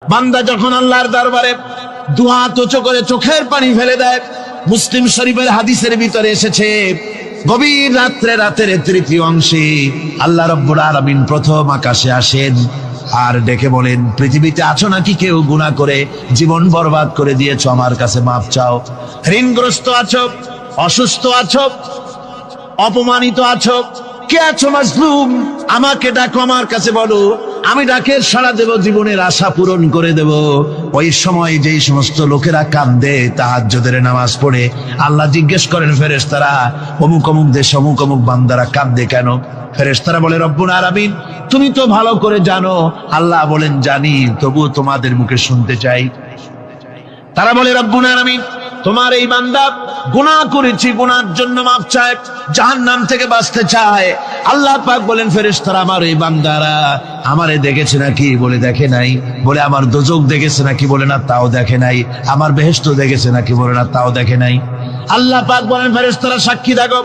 বান্দা যখন আল্লাহর দরবারে দুহাত উঁচু করে চোখের পানি ফেলে দেয়, মুসলিম শরীফের হাদিসের ভিতরে এসেছে, গভীর রাত্রে রাতের তৃতীয় অংশে আল্লাহ রাব্বুল আলামিন প্রথম আকাশে আসেন আর ডেকে বলেন, পৃথিবীতে আছো নাকি কেউ গুনাহ করে জীবন বরবাদ করে দিয়েছো, আমার কাছে মাফ চাও। ঋণগ্রস্ত আছো, অসুস্থ আছো, অপমানিত আছো, কে আছো মাজলুম, আমাকে ডাকো, আমার কাছে বলো, আমি ডাকে সাড়া দেব, জীবনের আশা পূরণ করে দেব। ওই সময় যেই সমস্ত লোকেরা কাঁদে তাহাজ্জুদের নামাজ পড়ে, আল্লাহ জিজ্ঞেস করেন ফেরেশতারা, অমুক অমুক দেশ অমুক অমুক বান্দারা কাঁদে কেন? ফেরেশতারা বলে, রব্বুল আলামিন তুমি তো ভালো করে জানো। আল্লাহ বলেন, জানি, তবুও তোমাদের মুখে শুনতে চাই। তারা বলে, রব্বুল আলামিন তোমার এই বান্দা গুনাহ করেছি, গুনার জন্য মাফ চায়, জাহান্নাম থেকে বাঁচতে চায়। আল্লাহ পাক বলেন, ফেরেশতারা আমার এই বান্দারা আমারে দেখেছে নাকি? বলে দেখে নাই। বলে আমার দোজখ দেখেছে নাকি? বলে না, তাও দেখে নাই। আমার বেহেশত দেখেছে নাকি? বলে না, তাও দেখে নাই। আল্লাহ পাক বলেন, ফেরেশতারা সাক্ষী থাকো,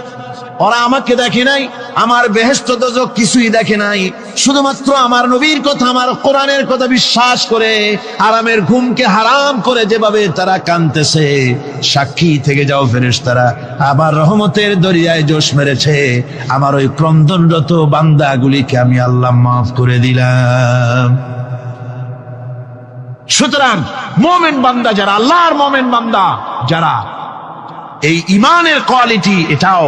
ওরা আমাকে দেখে নাই, আমার বেহেশত দোজখ কিছুই দেখে নাই, শুধুমাত্র আমার নবীর কথা, আমার কোরআনের কথা বিশ্বাস করে আরামের ঘুমকে হারাম করে যেভাবে তারা কাঁদতেছে, সাক্ষী থেকে যাও ফেরেশতারা, আমার রহমতের দরিয়ায় জোশ মেরেছে, আমার ওই ক্রন্দনরত বান্দাগুলিকে আমি আল্লাহ মাফ করে দিলাম। সুতরাং মুমিন বান্দা যারা, আল্লাহর মুমিন বান্দা যারা, এই ইমানের কোয়ালিটি, এটাও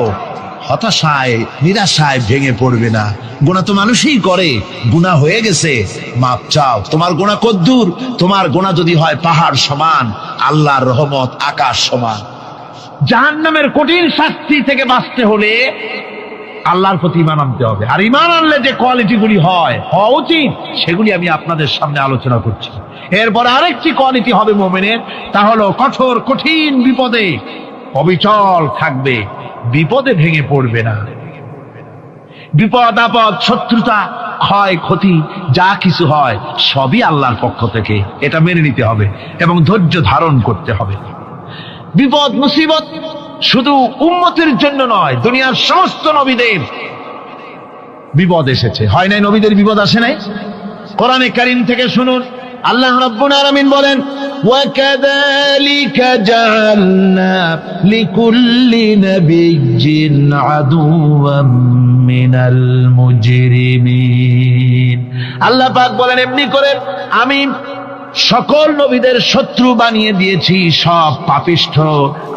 হতাশায় নিরাশায় ভেঙে পড়বে না। গুনাহ তো মানুষই করে, গুনাহ হয়ে গেছে, মাপ চাও। তোমার গুনাহ কদ্দুর? তোমার গুনাহ যদি হয় পাহাড় সমান, আল্লাহর রহমত আকাশ সমান। জাহান্নামের কঠিন শাস্তি থেকে বাঁচতে হলে আল্লাহর প্রতি ঈমান আনতে হবে। আর ঈমান আনলে যে কোয়ালিটি গুলি হওয়া উচিত, সেগুলি আমি আপনাদের সামনে আলোচনা করছি। এরপর আরেকটি কোয়ালিটি হবে মুমিনের, তা হলো কঠোর কঠিন বিপদে অবিচল থাকবে, বিপদে ভেঙে পড়বে না। বিপদ আপদ, শত্রুতা, ক্ষয় ক্ষতি যা কিছু হয় সবই আল্লাহর পক্ষ থেকে, এটা মেনে নিতে হবে এবং ধৈর্য ধারণ করতে হবে। বিপদ মুসিবত শুধু উম্মতের জন্য নয়, দুনিয়ার সমস্ত নবীদের বিপদ এসেছে, হয় নাই? নবীদের বিপদ আসে নাই? কোরআনে কারীম থেকে শুনুন, আল্লাহ রাব্বুল আলামিন বলেন, وَكَذَلِكَ جَعَلْنَا لِكُلِّ نَبِيٍّ عَدُوًّا مِنَ الْمُجْرِمِينَ। আল্লাহ পাক বলেন, এমনি করে আমি সকল নবীদের শত্রু বানিয়ে দিয়েছি সব পাপিষ্ঠ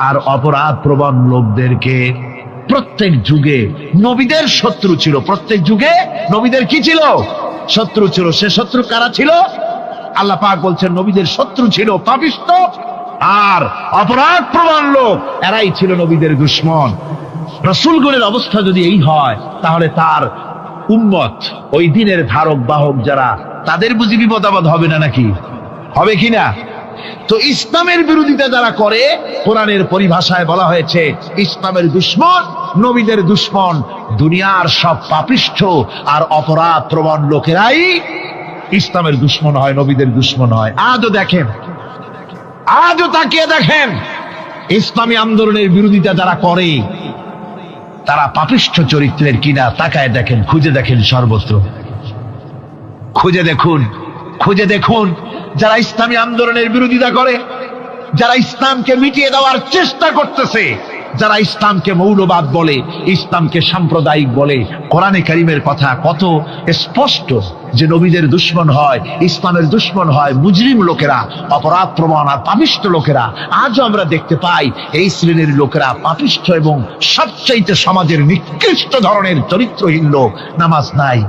আর অপরাধ প্রবণ লোকদেরকে। প্রত্যেক যুগে নবীদের শত্রু ছিল, প্রত্যেক যুগে নবীদের কি ছিল? শত্রু ছিল। সে শত্রু কারা ছিল? আল্লাহ পাক বলছেন, নবীদের শত্রু ছিল পাপিষ্ঠ আর অপরাধ প্রবণ লোক, এরাই ছিল নবীদের দুশমন। রাসূলগণের অবস্থা যদি এই হয়, তাহলে তার উম্মত, ওই দিনের ধারক বাহক যারা, তাদের বুঝি বিপদ আপদ হবে না নাকি? হবে কিনা? তো ইসলামের বিরোধিতা যারা করে, কোরআনের পরিভাষায় বলা হয়েছে ইসলামের দুশমন, নবীদের দুশমন। দুনিয়ার সব পাপিষ্ঠ আর অপরাধ প্রবণ লোকেরাই ইসলামের দুশমন হয়, নবীদের দুশমন হয়। আজও দেখেন, আজও তাকিয়ে দেখেন, ইসলামী আন্দোলনের বিরোধিতা যারা করে, তারা পাপিষ্ঠ চরিত্রের কিনা তাকায় দেখেন, খুঁজে দেখেন, সর্বত্র খুঁজে দেখুন, খুঁজে দেখুন। যারা ইসলামী আন্দোলনের বিরোধিতা করে, যারা ইসলামকে মিটিয়ে দেওয়ার চেষ্টা করতেছে, যারা ইসলামকে মৌলবাদ বলে, ইসলামকে সাম্প্রদায়িক বলে, কোরআনে কারীমের কথা কত স্পষ্ট যে নবীদের দুশমন হয়, ইসলামের দুশমন হয় মুজরিম লোকেরা, অপরাধ প্রবণ আর পাপিষ্ঠ লোকেরা। আজও আমরা দেখতে পাই এই শ্রেণীর লোকেরা পাপিষ্ঠ এবং সবচাইতে সমাজের নিকৃষ্ট ধরনের চরিত্রহীন লোক। নামাজ নাই।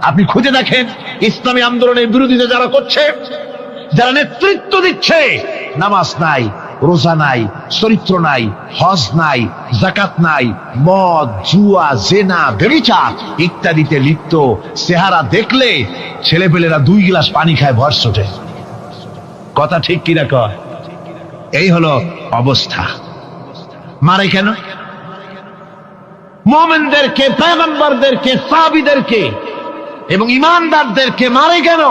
আপনি খুঁজে দেখেন, ইসলামী আন্দোলনের বিরোধিতা যারা করছে, যারা নেতৃত্ব দিচ্ছে, নামাজ নাই, রোজা নাই, চরিত্র নাই, হজ নাই, যাকাত নাই, মদ, জুয়া, জেনা, ব্যভিচার ইত্যাদিতে লিপ্ত। চেহারা দেখলে ছেলেপেলেরা 2 গ্লাস পানি খায় ভর ছোটে। কথা ঠিক কিনা কয়? এই হলো অবস্থা। মারে কেন? মুমিনদেরকে, পয়গম্বরদেরকে, সাহাবীদেরকে এবং ঈমানদারদেরকে মারে কেন?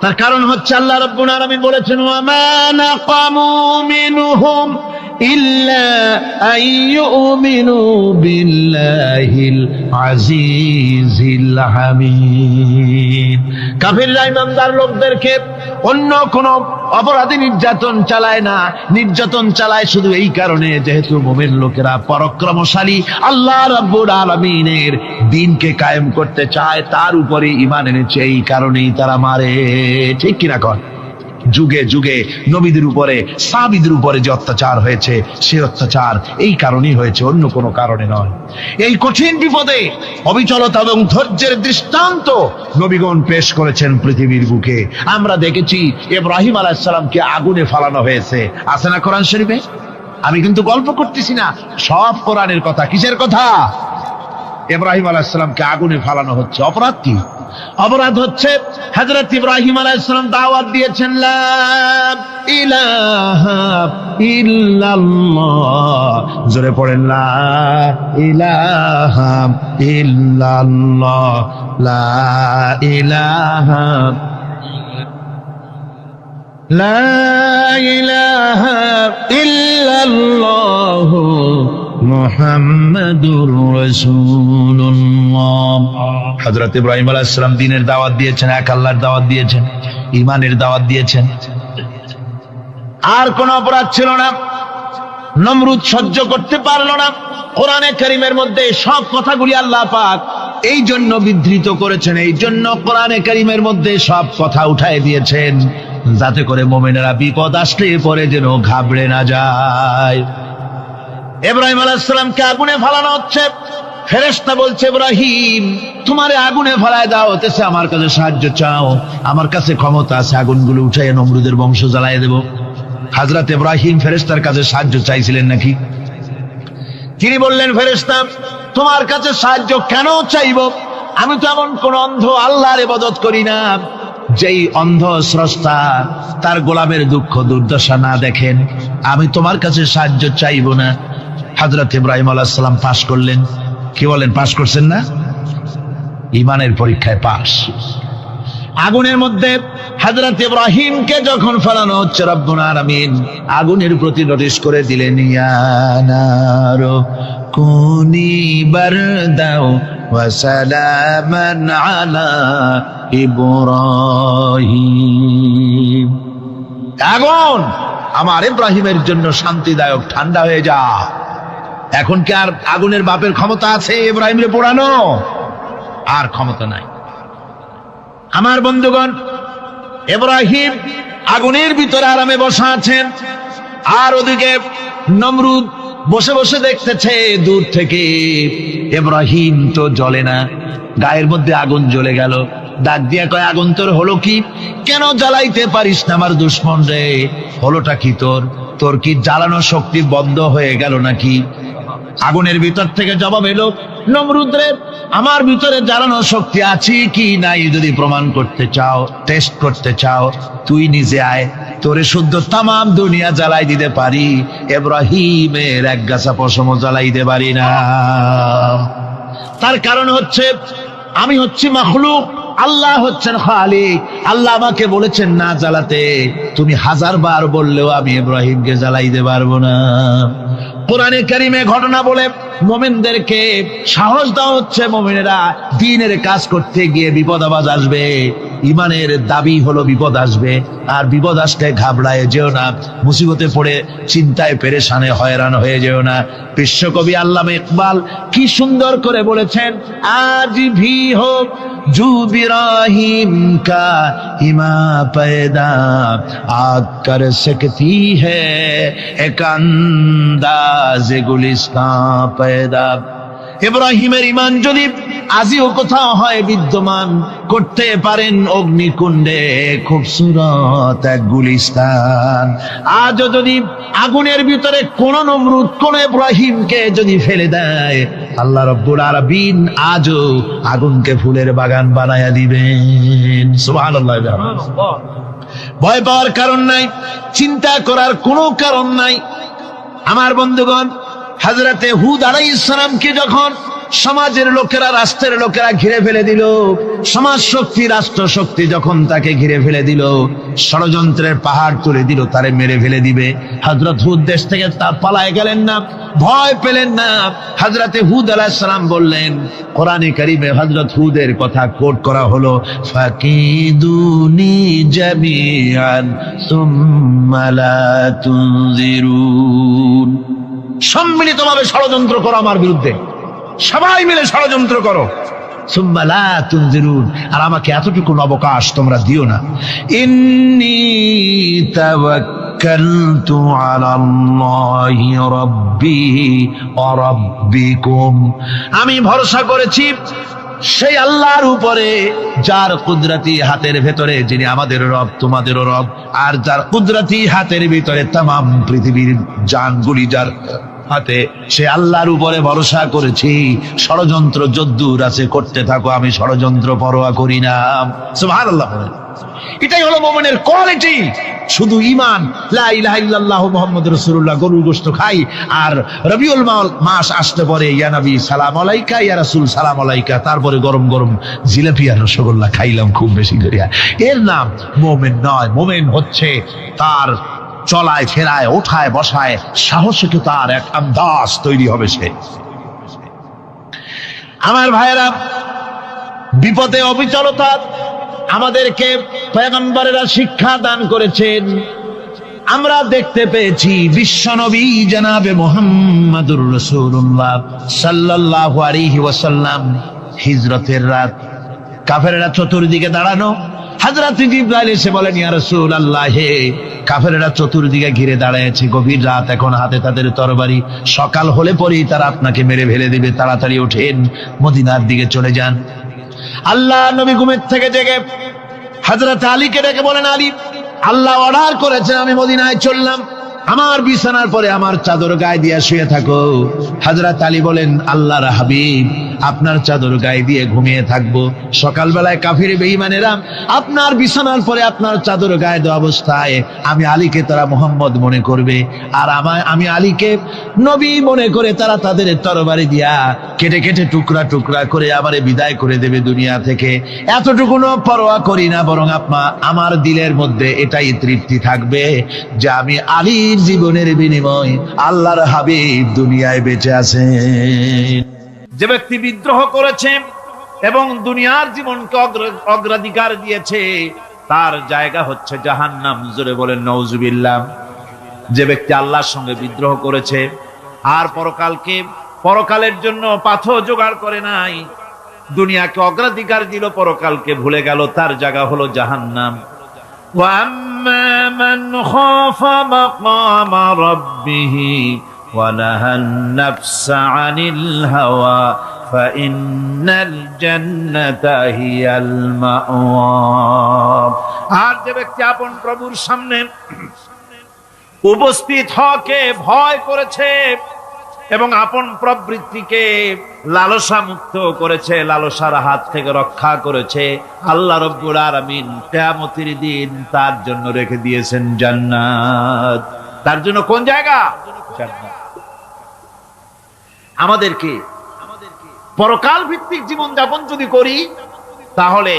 তার কারণ হচ্ছে আল্লাহ রাব্বুল আলামিন বলেছেন, ওয়া মা নাকামু মিনহুম ইল্লা আইয়ুমিনু বিল্লাহিল আজিজিল হামিদ। কাফিররা ঈমানদার লোকদেরকে অন্য কোন অপরাধী নির্যাতন চালায় না, নির্যাতন চালায় শুধু এই কারণে যেহেতু মুমিন লোকেরা পরাক্রমশালী, আল্লাহ রাব্বুল আলামিনের দ্বীনকে কায়েম করতে চায়, তার উপরে ঈমান এনেছে, এই কারণেই তারা মারে। ঠিক কিনা কর? যুগে যুগে নবীদের উপরে, সাহাবীদের উপরে যে অত্যাচার হয়েছে, সে অত্যাচার এই কারণেই হয়েছে, অন্য কোনো কারণে নয়। এই কঠিন বিপদে অবিচলতা এবং ধৈর্যের দৃষ্টান্ত নবীগণ পেশ করেছেন পৃথিবীর বুকে। আমরা দেখেছি ইব্রাহিম আলাইহিস সালামকে আগুনে ফালানো হয়েছে, আছে না কোরআন শরীফে? আমি কিন্তু গল্প করতেছি না, সব কোরআনের কথা। কিসের কথা? ইব্রাহিম আলাইহিস সালামকে আগুনে ফালানো হচ্ছে। অপরাধ কি? অপরাধ হচ্ছে হযরত ইব্রাহিম আলাইহিস সালাম দাওয়াত দিয়েছেন লা ইলাহা ইল্লাল্লাহ। জোরে পড়েন লা ইলাহা ইল্লাল্লাহ, লা ইলাহা লা ইলাহা ইল্লাল্লাহ মুহাম্মাদুর রাসূলুল্লাহ। হযরত ইব্রাহিম আলাইহিস সালাম দ্বীনের দাওয়াত দিয়েছেন, এক আল্লাহর দাওয়াত দিয়েছেন, ঈমানের দাওয়াত দিয়েছেন। আর কোন অপরাধ ছিল না। নমরুদ সহ্য করতে পারল না। কোরআনে কারীমের মধ্যে সব কথাগুলি আল্লাহ পাক এই জন্য বিধৃত করেছেন, এই জন্য কোরআনে কারীমের মধ্যে সব কথা উঠায় দিয়েছেন, যাতে করে মুমিনেরা বিপদ আসলে পরে যেন ঘাবড়ে না যায়। ইব্রাহিম আলাইহিস সালামকে আগুনে ফালানো হচ্ছে। ফেরেশতা বলছে, ইব্রাহিম তোমারে আগুনে ফালায় দাও, হতেছে আমার কাছে সাহায্য চাও, আমার কাছে ক্ষমতা আছে, আগুনগুলো উঠাইয়া নমরুদের বংশ জ্বালায় দেব। হযরত ইব্রাহিম ফেরেশতার কাছে সাহায্য চাইছিলেন নাকি? তিনি বললেন, ফেরেশতা তোমার কাছে সাহায্য কেন চাইব? আমি তো এমন কোন অন্ধ আল্লাহর ইবাদত করি না যেই অন্ধ স্রষ্টা তার গোলামের দুঃখ দুর্দশা না দেখেন। আমি তোমার কাছে সাহায্য চাইব না। হযরত ইব্রাহিম আলাইহিস সালাম পাশ করলেন। কি বলেন, পাশ করছেন না? ঈমানের পরীক্ষায় পাশ। আগুনের মধ্যে হযরত ইব্রাহিমকে যখন ফেলানো হচ্ছে, রব্বুল আলামিন আগুনের প্রতি নোটিশ করে দিলেন, ইয়া নারু কুনি বারদাও ওয়া সালামান আলা ইব্রাহিম। আগুন আমার ইব্রাহিমের জন্য শান্তিদায়ক, ঠান্ডা হয়ে যা। এখন কি আর আগুনের বাপের ক্ষমতা আছে ইব্রাহিমকে পোড়ানো? আর ক্ষমতা নাই। আমার বন্ধুগণ, ইব্রাহিম আগুনের ভিতরে আরামে বসা আছেন, আর ওদিকে নমরুদ বসে বসে দেখতেছে দূর থেকে। ইব্রাহিম তো জ্বলে না, গায়ের মধ্যে আগুন জ্বলে গেল। ডাক দিয়া কয়, আগুন তোর হলো কি? কেন জ্বালাইতে পারিস না আমার দুশমন রে? হলোটা কি তোর? তোর কি জ্বালানো শক্তি বন্ধ হয়ে গেল নাকি? আগুনের ভিতর থেকে জবাব এলো, নমরুদ রে, আমার ভিতরে জ্বালানো শক্তি আছে কি নাই যদি প্রমাণ করতে চাও, টেস্ট করতে চাও, তুই নিজে আয়, তোরে শুদ্ধ তামাম দুনিয়া জ্বালাই দিতে পারি, ইব্রাহিমের এক গাছা পশমও জ্বালাইতে পারি না। তার কারণ হচ্ছে আমি হচ্ছি মাখলুক, আল্লাহ হচ্ছেন খালিক। আল্লাহ আমাকে বলেছেন না জ্বালাতে, তুমি 1000 বার বললেও আমি ইব্রাহিমকে জ্বালাইতে পারবো না। কোরআনে কারীমে ঘটনা বলে মুমিনদেরকে সাহস দেওয়া হচ্ছে, মুমিনেরা দ্বীনের কাজ করতে গিয়ে বিপদ আবাজ আসবে। ঈমানের দাবি হলো বিপদ আসবে, আর বিপদ আসলে ঘাবড়ায় যেও না, মুসিবতে পড়ে চিন্তায় পেরেশানে হয়রান হয়ে যেও না। বিশ্বকবি আল্লামা ইকবাল কি সুন্দর করে বলেছেন, আজ ভি হোক জু ইব্রাহিম কা ইমা पैदा आग कर सकती है एक अंदाज गुलिस्तां पैदा। ইব্রাহিমের ঈমান যদি আজিও কোথাও হয় বিদ্যমান, করতে পারেন অগ্নিকুণ্ডে খুবসুরত এক গুলিস্তান। আজও যদি আগুনের ভিতরে কোন নমরুদ কোন ইব্রাহিমকে যদি ফেলে দেয়, আল্লাহ রাব্বুল আলামিন আজও আগুনকে ফুলের বাগান বানায়া দিবেন। সুবহানাল্লাহ। ভয় পাওয়ার কারণ নাই, চিন্তা করার কোনো কারণ নাই। আমার বন্ধুগণ, হযরতে হুদ আলাইহিস সালামকে যখন সমাজের লোকেরা, রাষ্ট্রের লোকেরা ঘিরে ফেলে দিল। সমাজ শক্তি, রাষ্ট্র শক্তি যখন তাকে ঘিরে ফেলে দিল, ষড়যন্ত্রের পাহাড় তুলে দিল, তারে মেরে ফেলে দিবে। হযরত হুদ দেশ থেকে তা পালায় গেলেন না, ভয় পেলেন না। হযরতে হুদ আলাইহিস সালাম বললেন, কোরআনে কারীমে হযরত হুদের কথা কোট করা হলো, ফাকিদুনি জামিআন সুম্মা লা তুনজিরুন। সম্মিলিতভাবে ষড়যন্ত্র করো আমার বিরুদ্ধে, সবাই মিলে ষড়যন্ত্র করো, সুম্মা লা তুনজিরুন, আর আমাকে এতটুকু অবকাশ তোমরা দিও না। ইন্নী তাওয়াক্কালতু আলাল্লাহি রাব্বি ওয়া রাব্বিকুম, আমি ভরসা করেছি সেই আল্লাহর উপরে, যার কুদরতি হাতের ভেতরে, যিনি আমাদের রব, তোমাদেরও রব, আর যার কুদরতি হাতের ভিতরে তামাম পৃথিবীর জানগুলি যার হাতে, সে আল্লাহর উপরে ভরসা করেছি। ষড়যন্ত্র যদ্দূর আছে করতে থাকো, আমি ষড়যন্ত্র পরোয়া করি না। সুবহানাল্লাহ। এটাই হলো মুমিনের কোয়ালিটি। শুধু ঈমান, লা ইলাহা ইল্লাল্লাহু মুহাম্মাদুর রাসূলুল্লাহ, গরুর গোশত খাই, আর রবিউল মাস আসতে পরে ইয়া নবী সালাম আলাইকা, ইয়া রাসূল সালাম আলাইকা, তারপরে গরম গরম জিলাপি আর রসগোল্লা খাইলাম খুব বেশি করিয়া, এর নাম মুমিন নয়। মুমিন হচ্ছে তার চলায় ফেরায়, ওঠায় বসায় সাহসিকতার তার এক আন্দাজ তৈরি হবে সে। আমার ভাইয়েরা, বিপদে অবিচলতা আমাদেরকে পয়গম্বরেরা শিক্ষা দান করেছেন। আমরা দেখতে পেয়েছি বিশ্বনবী জনাবে মুহাম্মাদুর রাসূলুল্লাহ সাল্লাল্লাহু আলাইহি ওয়াসাল্লাম হিজরতের রাত, কাফেররা চতুর্দিকে দাঁড়ানো। হযরত জিবরাইল এসে বলেন, ইয়া রাসূলুল্লাহ, হে কাফেররা চতুর্দিকে ঘিরে দাঁড়িয়েছে, গভীর রাত, এখন হাতে তাদের তরবারি, সকাল হলে পরেই তারা আপনাকে মেরে ফেলে দিবে, তাড়াতাড়ি ওঠেন, মদিনার দিকে চলে যান। আল্লাহ নবী ঘুমের থেকে জেগে হযরত আলীকে ডেকে বলেন, আলী, আল্লাহ অর্ডার করেছেন, আমি মদিনায় চললাম, আমার বিছানার পরে আমার চাদর গায়ে দিয়ে শুয়ে থাকো। হযরত আলী বলেন, আল্লাহর হাবিব, আপনার চাদর গায়ে দিয়ে ঘুমিয়ে থাকবো, সকালবেলায় কাফির বেঈমানেরা আপনার বিছানার পরে আপনার চাদর গায়ে দেওয়া অবস্থায় আমি আলীকে তারা মুহাম্মদ মনে করবে, আর আমি আলীকে নবী মনে করে তারা তাদের তরবারি দিয়া কেটে কেটে টুকরা টুকরা করে আমারে বিদায় করে দেবে দুনিয়া থেকে। এতটুকুনো পরোয়া করি না, বরং আমার দিলের মধ্যে এটাই তৃপ্তি থাকবে যে আমি আলীর জীবনের বিনিময় আল্লাহর হাবিব দুনিয়ায় বেঁচে আছেন। যে ব্যক্তি বিদ্রোহ করেছে এবং দুনিয়ার জীবনকে অগ্রাধিকার দিয়েছে, তার জায়গা হচ্ছে জাহান্নাম। জোরে বলেন নাউজুবিল্লাহ। যে ব্যক্তি আল্লাহর সঙ্গে বিদ্রোহ করেছে আর পরকালের জন্য পাথর জোগাড় করে নাই, দুনিয়াকে অগ্রাধিকার দিল, পরকালকে ভুলে গেল, তার জায়গা হলো জাহান্নাম। وَأَمَّا مَنْ خَافَ مَقَامَ رَبِّهِ وَنَهَى النَّفْسَ عَنِ الْهَوَى فَإِنَّ الْجَنَّةَ هِيَ الْمَأْوَى। আর যে ব্যক্তি আপন প্রভুর সামনে উপস্থিত হওয়াকে ভয় করেছে এবং আপন প্রবৃত্তিকে লালসা মুক্ত করেছে, লালসার হাত থেকে রক্ষা করেছে, আল্লাহ রব্বুল আলামিন কিয়ামতের দিন তার জন্য রেখে দিয়েছেন জান্নাত। তার জন্য কোন জায়গা? জান্নাত। আমাদেরকে পরকাল ভিত্তিক জীবন যাপন যদি করি, তাহলে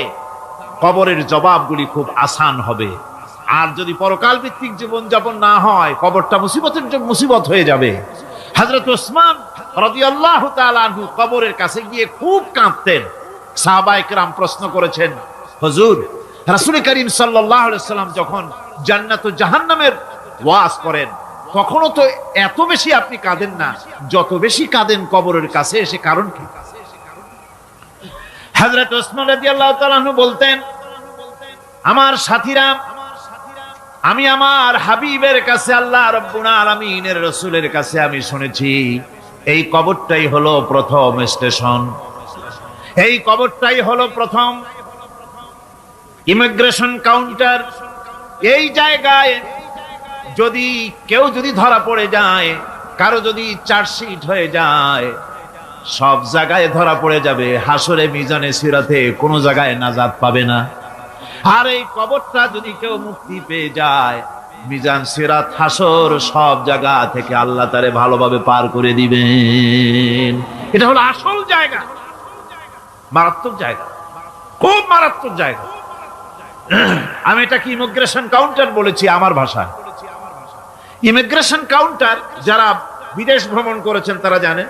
কবরের জবাবগুলি খুব আসান হবে। আর যদি পরকাল ভিত্তিক জীবন যাপন না হয়, কবরটা মুসিবত হয়ে যাবে। হযরত ওসমান রাদিয়াল্লাহু তাআলা আনহু কবরের কাছে গিয়ে খুব কাঁদতেন। সাহাবায়ে কেরাম প্রশ্ন করেছেন, হুজুর, রাসূল করিম সাল্লাল্লাহু আলাইহি ওয়াসাল্লাম যখন জান্নাত ও জাহান্নামের ওয়াজ করেন, তখনও তো এত বেশি আপনি কাঁদেন না, যত বেশি কাঁদেন কবরের কাছে এসে, কারণ কি? হযরত ওসমান রাদিয়াল্লাহু তাআলা আনহু বলতেন, আমার সাথীরা, আমি আমার হাবিবের কাছে, আল্লাহ রাব্বুল আলামিনের রাসূলের কাছে আমি শুনেছি, এই কবরটাই হলো প্রথম স্টেশন, এই কবরটাই হলো প্রথম ইমিগ্রেশন কাউন্টার। এই জায়গায় যদি কেউ ধরা পড়ে যায়, কারো যদি চার্জশিট হয়ে যায়, সব জায়গায় ধরা পড়ে যাবে, হাসরে মিজানে সিরাতে কোনো জায়গায় নাজাত পাবে না। আর এই কবরটা যদি কেউ মুক্তি পেয়ে যায়, মিজান সিরাত হাসর সব জায়গা থেকে আল্লাহ তারে ভালোভাবে পার করে দিবেন। এটা হলো আসল জায়গা। মারাত্মক জায়গা, খুব মারাত্মক জায়গা। আমি এটাকে ইমিগ্রেশন কাউন্টার বলেছি আমার ভাষায়। ইমিগ্রেশন কাউন্টার যারা বিদেশ ভ্রমণ করেছেন তারা জানেন।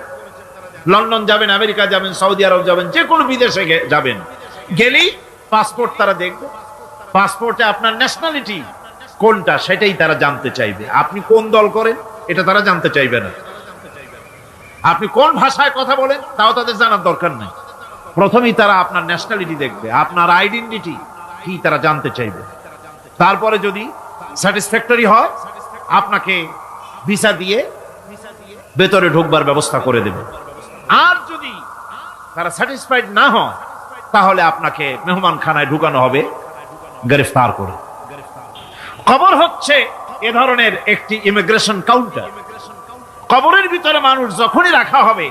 লন্ডন যাবেন, আমেরিকা যাবেন, সৌদি আরব যাবেন, যে কোনো বিদেশে যাবেন, গেলেই পাসপোর্ট তারা দেখবে। পাসপোর্টে আপনার ন্যাশনালিটি কোনটা সেটাই তারা জানতে চাইবে। আপনি কোন দল করেন এটা তারা জানতে চাইবে না। আপনি কোন ভাষায় কথা বলেন তাও তাদের জানার দরকার নেই। প্রথমেই তারা আপনার ন্যাশনালিটি দেখবে, আপনার আইডেন্টিটি কি তারা জানতে চাইবে। তারপরে যদি স্যাটিসফ্যাক্টরি হয় আপনাকে ভিসা দিয়ে ভেতরে ঢুকবার ব্যবস্থা করে দেবে। আর যদি তারা স্যাটিসফাইড না হয় তাহলে আপনাকে মেহমানখানায় ঢুকানো হবে গ্রেফতার করে। কবর হচ্ছে এ ধরনের একটি ইমিগ্রেশন কাউন্টার। কবরের ভিতরে মানুষ যখনই রাখা হবে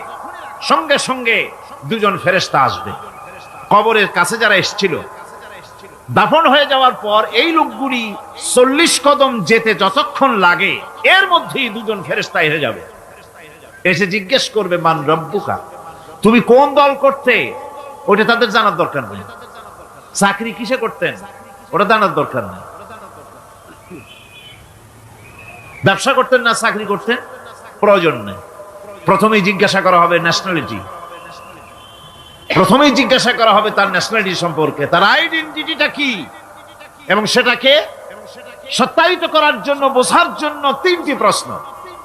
সঙ্গে সঙ্গে দুজন ফেরেশতা আসবে। কবরের কাছে যারা এসেছিল দাফন হয়ে যাওয়ার পর এই লোকগুলি 40 কদম যেতে যতক্ষণ লাগে এর মধ্যেই দুজন ফেরেশতা এসে যাবে। এসে জিজ্ঞেস করবে, মান রব্বুকা, তুমি কোন দল করতে? ওটা তাদের জানার দরকার নেই। চাকরি কিসে করতেন ওটা জানার দরকার নেই। ব্যবসা করতেন না চাকরি করতেন প্রয়োজন নেই। প্রথমেই জিজ্ঞাসা করা হবে ন্যাশনালিটি, প্রথমেই জিজ্ঞাসা করা হবে তার ন্যাশনালিটি সম্পর্কে, তার আইডেন্টিটিটা কি, এবং সেটাকে সত্যায়িত করার জন্য, বোঝার জন্য 3টি প্রশ্ন।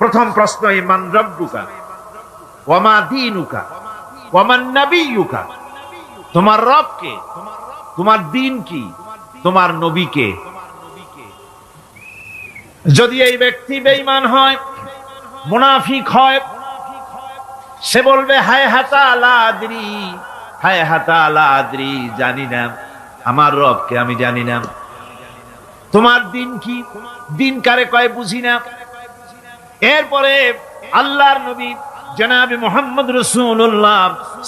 প্রথম প্রশ্ন, মান রব্বুকা ওয়া মা দীনুকা ওয়া মান নাবিয়্যুকা, তোমার রব কে, তোমার দ্বীন কি, তোমার নবী কে। যদি এই ব্যক্তি বেঈমান হয়, মুনাফিক হয়, সে বলবে হায় হাতা লা আদরি, হায় হাতা লা আদরি, জানি না আমার রবকে, আমি জানি না। তোমার দিন কি, দিন কারে কয় বুঝি না। এরপরে আল্লাহর নবী জনাবে মুহাম্মদ রাসূলুল্লাহ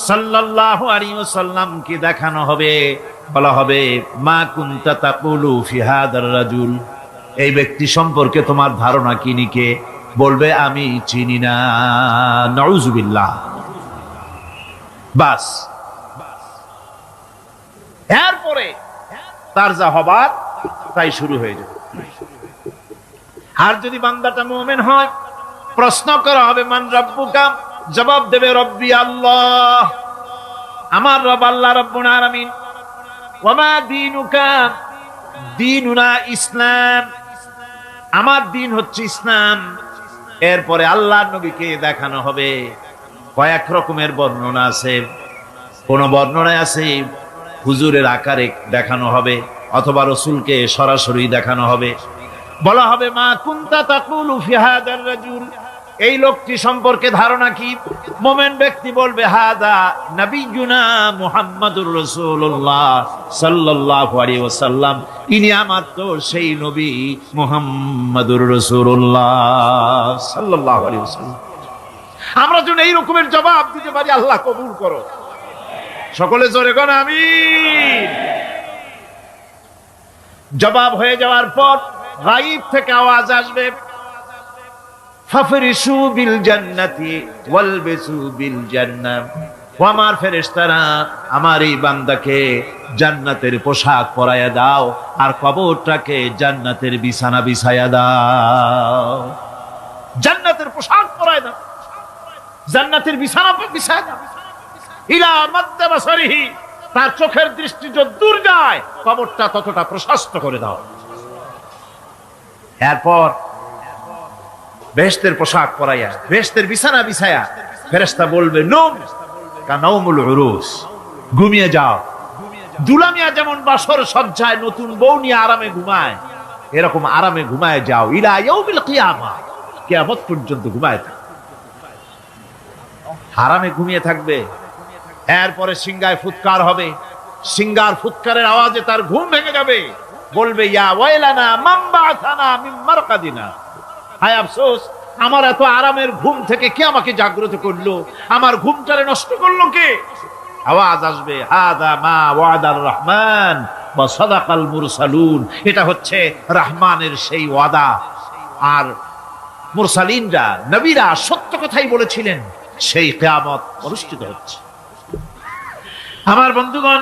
সাল্লাল্লাহু আলাইহি ওয়াসাল্লাম কে দেখানো হবে, বলা হবে মা কুনতা তাকুলু ফি হাদার রাজুল, এই ব্যক্তি সম্পর্কে তোমার ধারণা কি নিকে, বলবে আমি চিনি না। নাউযুবিল্লাহ। বাস, এরপরে তার যা হবার তাই শুরু হয়ে যাবে। আর যদি বান্দাটা মুমিন হয়, প্রশ্ন করা হবে মান রব্বুকা, জবাব দেবে রব্বি আল্লাহ, আমার রব আল্লাহ রাব্বুল আলামিন। ওয়া মা দীনুকা, দীনুনা ইসলাম, আমার দিন হচ্ছে ইসলাম। এরপরে আল্লাহর নবীকে দেখানো হবে। কয়েক রকমের বর্ণনা আছে, কোন বর্ণনায় আছে হুজুরের আকারে দেখানো হবে, অথবা রাসূলকে সরাসরি দেখানো হবে। বলা হবে মা কুনতা তাকুলু ফি হাদার রাজুল, এই লোকটি সম্পর্কে ধারণা কি। মুমিন ব্যক্তি বলবে হাদা নবিয়ুনা মুহাম্মাদুর রাসূলুল্লাহ সাল্লাল্লাহু আলাইহি ওয়াসাল্লাম, ইনি আমার তো সেই নবী মুহাম্মাদুর রাসূলুল্লাহ সাল্লাল্লাহু আলাইহি ওয়াসাল্লাম। আমরা যেন এই রকমের জবাব দিতে পারি, আল্লাহ কবুল করো। সকলে জোরে কোন আমিন। জবাব হয়ে যাওয়ার পর গায়ব থেকে আওয়াজ আসবে, ফাফরিশু বিল জান্নাতি ওয়ালবিসু বিল জান্নাহ, ও আমার ফেরেশতারা আমার এই বান্দাকে জান্নাতের পোশাক পরায়া দাও আর কবরটাকে জান্নাতের বিছানা বিছায়া দাও। জান্নাতের পোশাক পরায়া দাও, জান্নাতের বিছানা বিছায়া দাও। ইলা মাদ্দা বাসারিহি, তার চোখের দৃষ্টি যত দূর যায় কবরটা ততটা প্রশস্ত করে দাও। এরপর বেহেশতের পোশাক পরাইয়া, বেহেশতের বিছানা বিছায়া ফেরেশতা বলবে নূম কানাউমুল উরুস, ঘুমিয়ে যাও। দুলামিয়া যেমন বাসর সজ্জায় নতুন বউ নিয়ে আরামে ঘুমায়, এরকম আরামে ঘুমায় যাও। ইলা ইয়াউমিল কিয়ামা, কিয়ামত পর্যন্ত ঘুমায় থাকবে, আরামে ঘুমিয়ে থাকবে। এরপরে সিংগায় ফুৎকার হবে, সিংগার ফুৎকারের আওয়াজে তার ঘুম ভেঙে যাবে। বলবে ইয়া ওয়াইলানা মান বাআসানা মিন মারকাদিনা, হায় আফসোস, আমার এত আরামের ঘুম থেকে কে আমাকে জাগ্রত করলো, আমার ঘুমটারে নষ্ট করলো কে। আওয়াজ আসবে হাদা মা ওয়াদার রহমান ওয়া সাদাকাল মুরসালুন, এটা হচ্ছে রহমানের সেই ওয়াদা, আর মুরসালিনরা নবীরা সত্য কথাই বলেছিলেন, সেই কিয়ামত অনুষ্ঠিত হচ্ছে। আমার বন্ধুগণ,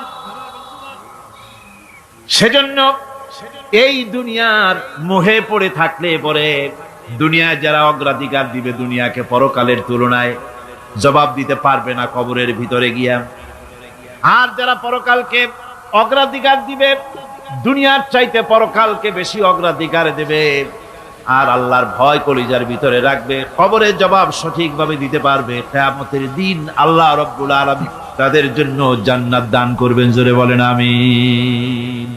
সেজন্য এই দুনিয়ার মোহে পড়ে থাকলে পরে দুনিয়ায় যারা অগ্রাধিকার দিবে দুনিয়াকে পরকালের তুলনায়, জবাব দিতে পারবে না কবরের ভিতরে গিয়া। আর যারা পরকালকে অগ্রাধিকার দিবে, দুনিয়ার চাইতে পরকালকে বেশি অগ্রাধিকার দেবে, আর আল্লাহর ভয় কলিজার ভিতরে রাখবে, কবরের জবাব সঠিকভাবে দিতে পারবে, কিয়ামতের দিন আল্লাহ রাব্বুল আলামিন তাদের জন্য জান্নাত দান করবেন। জোরে বলেন আমিন।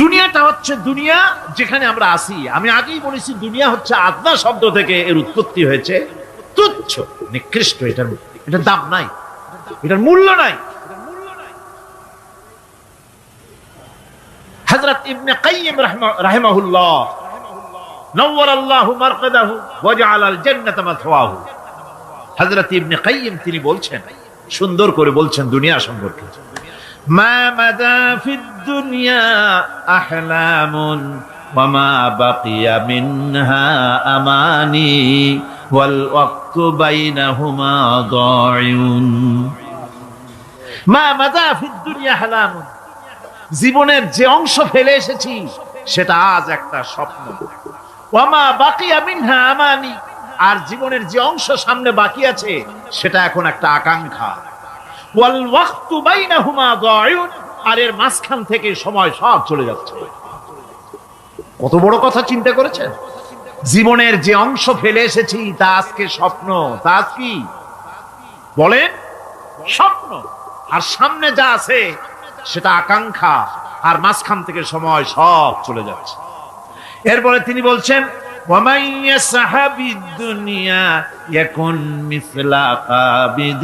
দুনিয়াটা হচ্ছে দুনিয়া যেখানে আমরা আছি। আমি আগেই বলেছি দুনিয়া হচ্ছে আদনা শব্দ থেকে এর উৎপত্তি হয়েছে। তুচ্ছ, নিকৃষ্ট, এটার দাম নাই, এটার মূল্য নাই। হযরত ইবনে কাইয়িম রাহিমাহুল্লাহ নওয়ারাল্লাহু মারকাদাহু ওয়া জাআলাল জান্নাতা মাথওয়াহু, হযরত ইবনে কাইয়িম তিনি বলছেন, সুন্দর করে বলছেন দুনিয়া সম্পর্কে, মা মাদা ফিদ দুনিয়া আহলামুন ওয়া মা বাকিয়া মিনহা আমানি ওয়াল ওয়াক্তু বাইনাহুমা দাইউন। মা মাদা ফিদ দুনিয়া আহলামুন, জীবনের যে অংশ ফেলে এসেছি সেটা আজ একটা স্বপ্ন। ওয়া মা বাকিয়া মিনহা আমানি, আর জীবনের যে অংশ সামনে বাকি আছে সেটা এখন একটা আকাঙ্ক্ষা। ওয়াল ওয়াক্তু বাইনাহুমা দাইউন, আর এর মাঝখান থেকে সময় সব চলে যাচ্ছে। কত বড় কথা চিন্তা করেছেন? জীবনের যে অংশ ফেলে এসেছি তা আজকে স্বপ্ন, তা আজ কি বলেন? স্বপ্ন। আর সামনে যা আছে সেটা আকাঙ্ক্ষা, আর মাঝখান থেকে সময় সব চলে যাচ্ছে। এরপরে তিনি বলছেন, وَمَنْ يَسْحَبِ الدُّنْيَا يَكُنْ مِثْلَ قَابِضٍ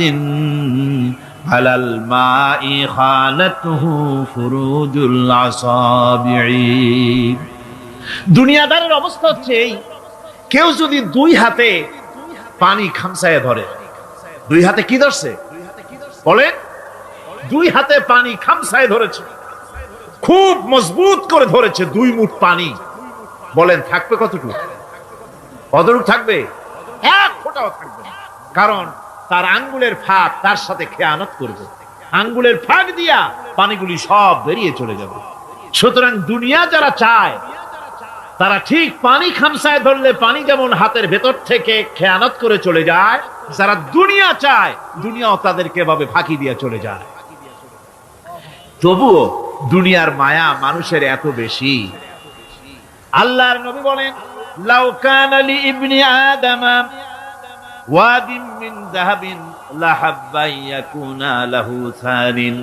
عَلَى الْمَاءِ خَانَتْهُ فُرُوجُ الْأَصَابِعِ। দুনিয়াদারের অবস্থা হচ্ছে এই, কেউ যদি দুই হাতে পানি খামসায় ধরে, দুই হাতে কি ধরছে বলেন? দুই হাতে পানি খামসায় ধরেছে, খুব মজবুত করে ধরেছে, 2 মুঠ পানি। বলেন থাকবে কতটুকু? কতটুকু থাকবে? 1 ফোঁটাও থাকবে না। কারণ তার আঙ্গুলের ফাঁক তার সাথে খেয়ানত করবে, আঙ্গুলের ফাঁক দিয়া পানিগুলি সব বেরিয়ে চলে যাবে। সুতরাং দুনিয়া যারা চায় তারা ঠিক পানি খামসায় ধরলে পানি যেমন হাতের ভেতর থেকে খেয়ানত করে চলে যায়, যারা দুনিয়া চায় দুনিয়াও তাদেরকে এভাবে ফাঁকি দিয়ে চলে যায়। তবুও দুনিয়ার মায়া মানুষের এত বেশি। আল্লাহর নবী বলেন, লাউ কানা লি ইবনি আদামা ওয়াদিন মিন যাহাবিন লাহাব্বা ইয়াকুনা লাহু সানিন।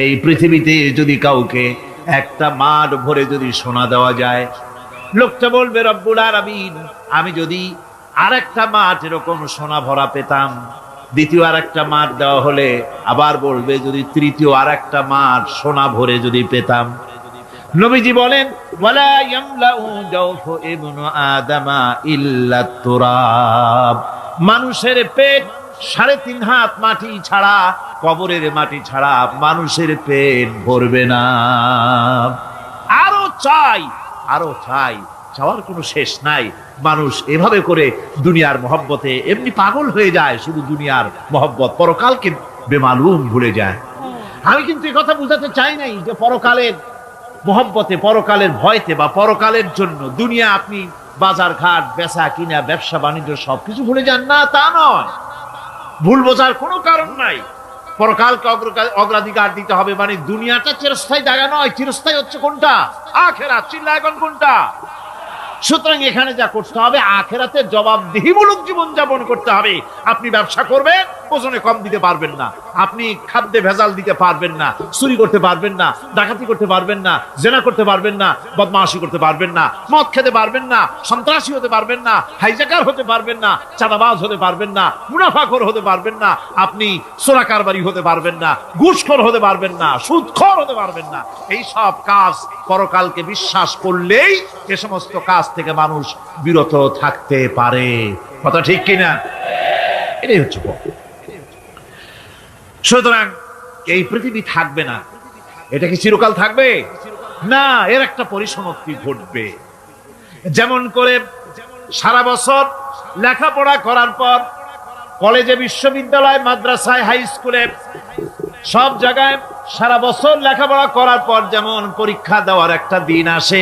এই পৃথিবীতে যদি কাউকে একটা মাঠ ভরে যদি সোনা দেওয়া যায়, লোকটা বলবে রব্বুল আলামিন, আমি যদি আরেকটা মাঠ এরকম সোনা ভরা পেতাম। দ্বিতীয় আরেকটা মাঠ দেওয়া হলে আবার বলবে যদি তৃতীয় আরেকটা মাঠ সোনা ভরে যদি পেতাম। নবীজি বলেন, ওয়ালা ইয়ামলাউ জাওফু ইবনু আদামা ইল্লা তুরাব। মানুষের পেট 3.5 হাত মাটি ছাড়া, কবরের মাটি ছাড়া মানুষের পেট ভরবে না। আরো চাই, আরো চাই, চাওয়ার কোনো শেষ নাই। মানুষ এভাবে করে দুনিয়ার মহব্বতে এমনি পাগল হয়ে যায়, শুধু দুনিয়ার মহব্বত, পরকালকে বেমালুম ভুলে যায়। আমি কিন্তু এই কথা বুঝাতে চাই নাই যে পরকালের মহব্বতে, পরকালের ভয়তে বা পরকালের জন্য দুনিয়া আপনি বাজার ঘাট, বেচা কিনা, ব্যবসা বাণিজ্য সবকিছু ভুলে যান, না তা নয়। ভুল বোঝার কোনো কারণ নাই। পরকালকে অগ্রাধিকার দিতে হবে, মানে দুনিয়াটা চিরস্থায়ী জায়গা নয়। চিরস্থায়ী হচ্ছে কোনটা? আখিরাত। চিল্লা এখন কোনটা? সুতরাং এখানে যা করতে হবে, আখিরাতে জবাবদিহিমূলক জীবন যাপন করতে হবে। আপনি ব্যবসা করবেন, ওজনে কম দিতে পারবেন না। আপনি খাদ্যে ভেজাল দিতে পারবেন না, চুরি করতে পারবেন না, ডাকাতি করতে পারবেন না, জেনা করতে পারবেন না, বদমাশি করতে পারবেন না, মদ খেতে পারবেন না, সন্ত্রাসী হতে পারবেন না, হাইজাকার হতে পারবেন না, চাঁদাবাজ হতে পারবেন না, মুনাফাখোর হতে পারবেন না, আপনি চোরা কারবারি হতে পারবেন না, ঘুষখোর হতে পারবেন না, সুদখোর হতে পারবেন না। এই সব কাজ পরকালকে বিশ্বাস করলেই এ সমস্ত কাজ থেকে মানুষ বিরত থাকতে পারে। কথা ঠিক কিনা? এটাই হচ্ছে। সুতরাং এই পৃথিবী থাকবে না, এটা কি চিরকাল থাকবে? না, এর একটা পরিসমাপ্তি ঘটবে। যেমন করে সারা বছর লেখাপড়া করার পর কলেজে, বিশ্ববিদ্যালয়, মাদ্রাসায়, হাই স্কুলে সব জায়গায় সারা বছর লেখাপড়া করার পর যেমন পরীক্ষা দেওয়ার একটা দিন আসে,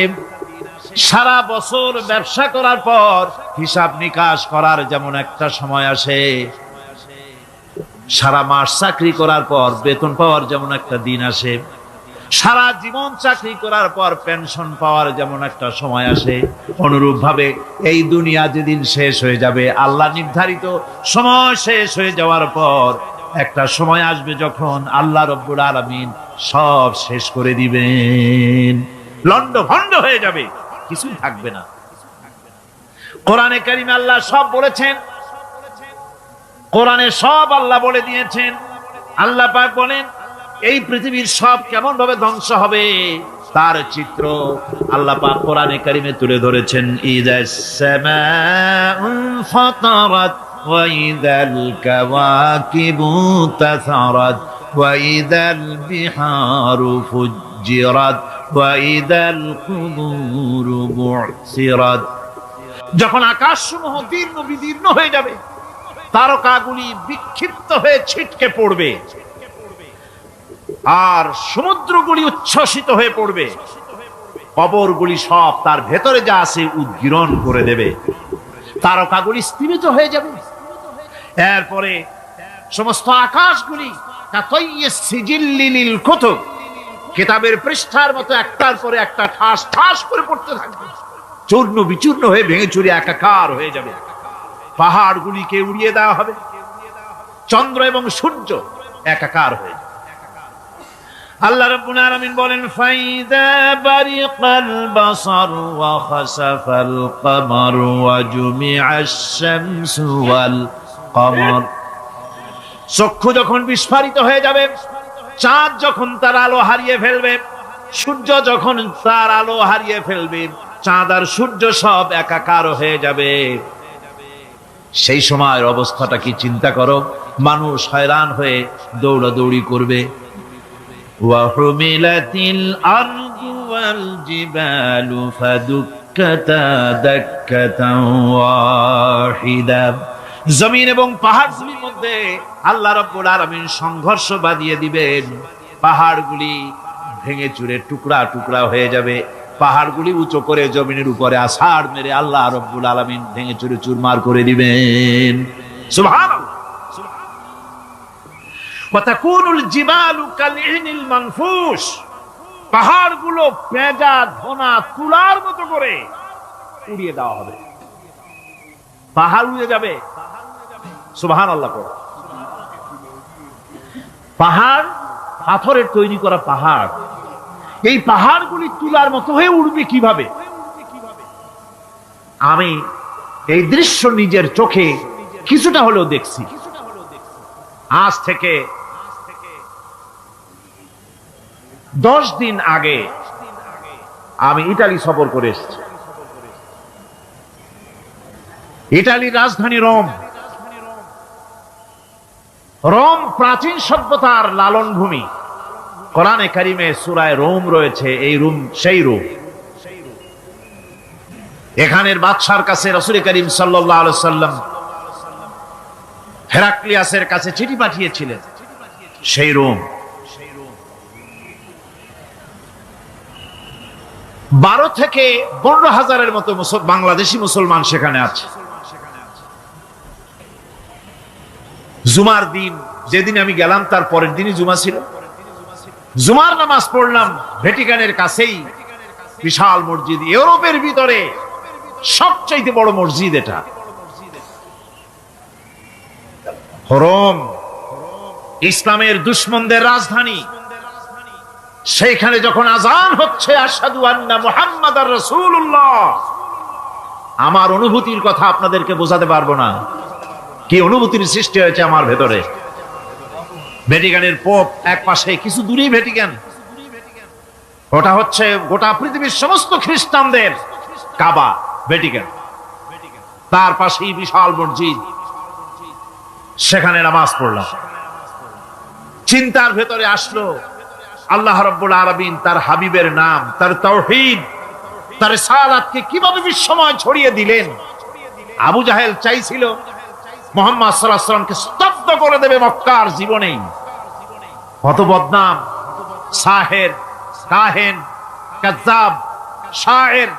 সারা বছর ব্যবসা করার পর হিসাব নিকাশ করার যেমন একটা সময় আসে, সারা মাস চাকরি করার পর বেতন পাওয়ার যেমন একটা দিন আসে, সারা জীবন চাকরি করার পর পেনশন পাওয়ার যেমন একটা সময় আসে, অনুরূপ ভাবে এই দুনিয়া যেদিন শেষ হয়ে যাবে, আল্লাহ নির্ধারিত সময় শেষ হয়ে যাওয়ার পর একটা সময় আসবে যখন আল্লাহ রব্বুল আলামিন সব শেষ করে দিবেন, লন্ড ভন্ড হয়ে যাবে, কিছুই থাকবে না। কোরআনে কারিমে আল্লাহ সব বলেছেন, কোরআনে সব আল্লাহ বলে দিয়েছেন। আল্লাহ পাক বলেন এই পৃথিবীর সব কেমন ভাবে ধ্বংস হবে তার চিত্র আল্লাহ পাক কোরআনে কারিমে তুলে ধরেছেন। ইযাস সামাউ ফাতারাত ওয়া ইযাল কাওয়াকিবু তাসারাত ওয়া ইযাল বিহারু ফুজ্জিরাত ওয়া ইযাল কুবুরু বু'সিরাত। যখন আকাশসমূহ দীর্ঘ বিদীর্ণ হয়ে যাবে, তারকাগুলি বিক্ষিপ্ত হয়ে ছিটকে পড়বে, আর সমুদ্রগুলি উচ্ছ্বসিত হয়ে পড়বে, কবরগুলি সব তার ভেতরে যা আছে উদ্গীরণ করে দেবে, তারকাগুলি স্থিমিত হয়ে যাবে। এরপরে সমস্ত আকাশগুলি কাতাইয়িস সিজিল্লি লিল কুতুব, কিতাবের পৃষ্ঠার মতো একটার পরে একটা ঠাস ঠাস করে পড়তে থাকবে, চূর্ণ বিচূর্ণ হয়ে ভেঙে চুরে একাকার হয়ে যাবে। পাহাড়গুলিকে উড়িয়ে দেওয়া হবে, চন্দ্র এবং সূর্য একাকার হয়ে যাবে। আল্লাহ রাব্বুল আলামিন বলেন ফাইদা বারিকাল বাসার ওয়া খাসাফাল কমার ওয়া জুমিআশ শামসু ওয়াল কমর। চক্ষু যখন বিস্ফারিত হয়ে যাবে, চাঁদ যখন তার আলো হারিয়ে ফেলবে, সূর্য যখন তার আলো হারিয়ে ফেলবে, চাঁদ আর সূর্য সব একাকার হয়ে যাবে, সেই সময়ের অবস্থাটা কি চিন্তা করো। মানুষ হয়রান হয়ে দৌড়াদৌড়ি করবে। ওয়াহুমিলাতিল আরদু ওয়াল জিবালু ফাদুক্কাতা দাক্কাতান ওয়াহিদা। জমিন এবং পাহাড়গুলির মধ্যে আল্লাহ রাব্বুল আলামিন সংঘর্ষ বাঁধিয়ে দিবেন, পাহাড়গুলি ভেঙে চুরে টুকরা টুকরা হয়ে যাবে, পাহাড়গুলি উঁচু করে জমিনের উপরে আছাড় মেরে আল্লাহ রাব্বুল আলামিন ভেঙে চুরে চুরমার করে দিবেন। সুবহানাল্লাহ। ওয়া তাকুনুল জিবালু কালইনিল মানফুশ, পাহাড়গুলো পেঁজা ধোনা তুলার মতো করে উড়িয়ে দেওয়া হবে, পাহাড় উড়ে যাবে। সুবহানাল্লাহ। পাহাড় পাথরের তৈরি করা পাহাড়, এই পাহাড়গুলি তুলার মতো হয়ে উড়বে কিভাবে? আমি এই দৃশ্য নিজের চোখে কিছুটা হলেও দেখছি। আজ থেকে 10 দিন আগে আমি ইতালি সফর করে এসেছি। ইতালির রাজধানী রোম। রোম প্রাচীন সভ্যতার লালন ভূমি। কোরআনে কারিমে সূরা রোম রয়েছে, এই রোম সেই রোম। এখানের বাদশার কাছে রাসূল করিম সাল্লাল্লাহু আলাইহি ওয়াসাল্লাম হেরাক্লিয়াসের কাছে চিঠি পাঠিয়েছিলেন, সেই রোম। 12 থেকে 15,000-এর মতো বাংলাদেশি মুসলমান সেখানে আছে। জুমার দিন, যেদিন আমি গেলাম তার পরের দিনই জুমা ছিল। জুমার নামাজ পড়লাম ভ্যাটিকানের কাছেই বিশাল মসজিদ, ইউরোপের ভিতরে সবচাইতে বড় মসজিদ এটা। রোম ইসলামের দুশমনদের রাজধানী। সেইখানে যখন আযান হচ্ছে আশহাদু আন্না মুহাম্মাদার রাসূলুল্লাহ, আমার অনুভূতির কথা আপনাদেরকে বোঝাতে পারবো না, কি অনুভূতির সৃষ্টি হয়েছে আমার ভেতরে। ভ্যাটিকানের পোপ এক পাশে, কিছু দূরেই ভ্যাটিকান, ওটা হচ্ছে গোটা পৃথিবীর সমস্ত খ্রিস্টানদের কাবা, ভ্যাটিকান। তার পাশেই বিশাল মসজিদ, সেখানে নামাজ পড়লাম। চিন্তার ভেতরে আসলো আল্লাহ রাব্বুল আলামিন তার হাবিবের নাম, তার তাওহীদ, তার রিসালাতকে কিভাবে বিশ্বময় ছড়িয়ে দিলেন। আবু জাহেল চাইছিল মুহাম্মদ সাল্লাল্লাহু আলাইহি ওয়াসাল্লামকে স্তব্ধ করে দেবে মক্কার জীবনেই। কত বদনাম, সাহের, কাহেন, কাজ্জাব, শায়ের,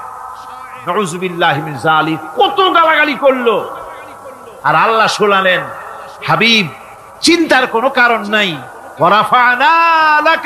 নাউযুবিল্লাহি মিন যালিক, কত গালাগালি করলো। আর আল্লাহ শোনালেন, হাবিব চিন্তার কোনো কারণ নাই, ওয়া রাফা'না লাকা